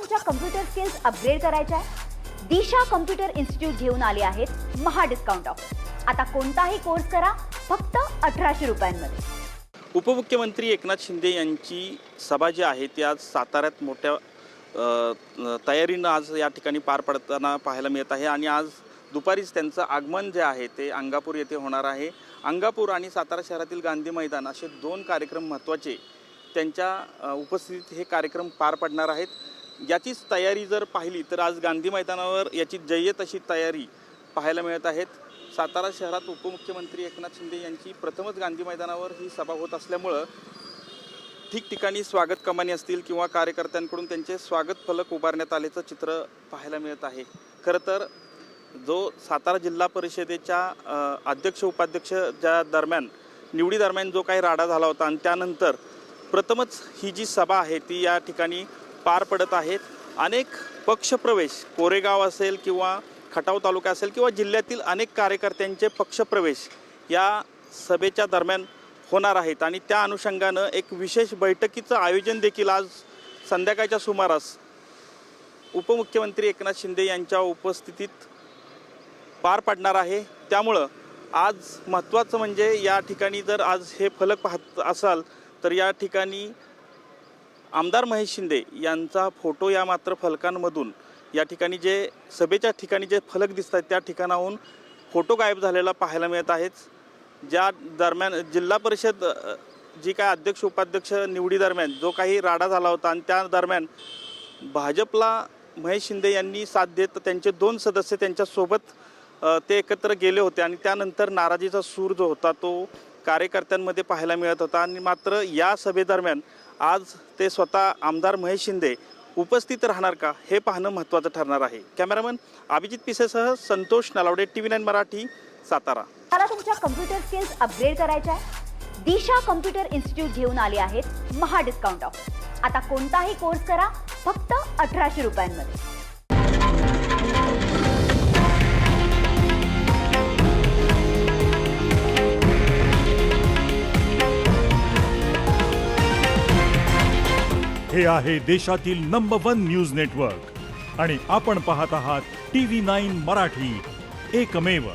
तुमच्या computer skills upgrade करायच्या आहे? दिशा कम्प्युटर इन्स्टिट्यूट घेऊन आले आहेत महा डिस्काउंट ऑफर. आता कोणताही कोर्स करा फक्त 1800 रुपयांमध्ये. उपमुख्यमंत्री एकनाथ शिंदे यांची सभा जी आहे ती आज साताऱ्यात मोठ्या तयारीनं आज या ठिकाणी पार पडताना पाहायला मिळत आहे आणि आज दुपारीच त्यांचं आगमन जे आहे ते अंगापूर येथे होणार आहे. अंगापूर आणि सातारा शहरातील गांधी मैदान असे दोन कार्यक्रम महत्त्वाचे त्यांच्या उपस्थितीत हे कार्यक्रम पार पडणार आहेत. याचीच तयारी जर पाहिली तर आज गांधी मैदानावर याची जय्यत अशी तयारी पाहायला मिळत आहेत. सातारा शहरात उपमुख्यमंत्री एकनाथ शिंदे यांची प्रथमच गांधी मैदानावर ही सभा होत असल्यामुळं ठिकठिकाणी स्वागत कमानी असतील किंवा कार्यकर्त्यांकडून त्यांचे स्वागत फलक उभारण्यात आल्याचं चित्र पाहायला मिळत आहे. खरं तर जो सातारा जिल्हा परिषदेच्या अध्यक्ष उपाध्यक्ष ज्या दरम्यान निवडी दरम्यान जो काही राडा झाला होता आणि त्यानंतर प्रथमच ही जी सभा आहे ती या ठिकाणी पार पडत आहेत. अनेक पक्षप्रवेश कोरेगाव असेल किंवा खटाव तालुका असेल किंवा जिल्ह्यातील अनेक कार्यकर्त्यांचे पक्षप्रवेश या सभेच्या दरम्यान होणार आहेत आणि त्या अनुषंगानं एक विशेष बैठकीचं आयोजन देखील आज संध्याकाळच्या सुमारास उपमुख्यमंत्री एकनाथ शिंदे यांच्या उपस्थितीत पार पडणार आहे. त्यामुळं आज महत्त्वाचं म्हणजे या ठिकाणी जर आज हे फलक पाहत असाल तर या ठिकाणी आमदार महेश शिंदे यांचा फोटो या मात्र फलकांमधून या ठिकाणी जे सभेच्या ठिकाणी जे फलक दिसत आहेत त्या ठिकाणाहून फोटो गायब झालेला पाहायला मिळत आहेत. ज्या दरम्यान जिल्हा परिषद जी काय अध्यक्ष उपाध्यक्ष निवडी दरम्यान जो काही राडा झाला होता आणि त्या दरम्यान भाजपला महेश शिंदे यांनी साथ देत त्यांचे दोन सदस्य त्यांच्यासोबत ते एकत्र गेले होते आणि त्यानंतर नाराजीचा सूर जो होता तो कार्यकर्त्यांमध्ये पाहायला मिळत होता आणि मात्र या सभेदरम्यान आज ते स्वतः आमदार महेश शिंदे उपस्थित राहणार का हे पाहणं महत्त्वाचं ठरणार आहे. कॅमेरामन अभिजित पिसेसह संतोष नलावडे, TV9 मराठी, सातारा. मला तुमच्या कम्प्युटर स्किल्स अपग्रेड करायच्या आहे? दिशा कम्प्युटर इन्स्टिट्यूट घेऊन आले आहेत महा डिस्काउंट ऑफर. आता कोणताही कोर्स करा फक्त 1800 रुपयांमध्ये. हे आहे देशातील नंबर 1 न्यूज नेटवर्क आणि आपण पाहत आहात TV9 मराठी, एकमेव.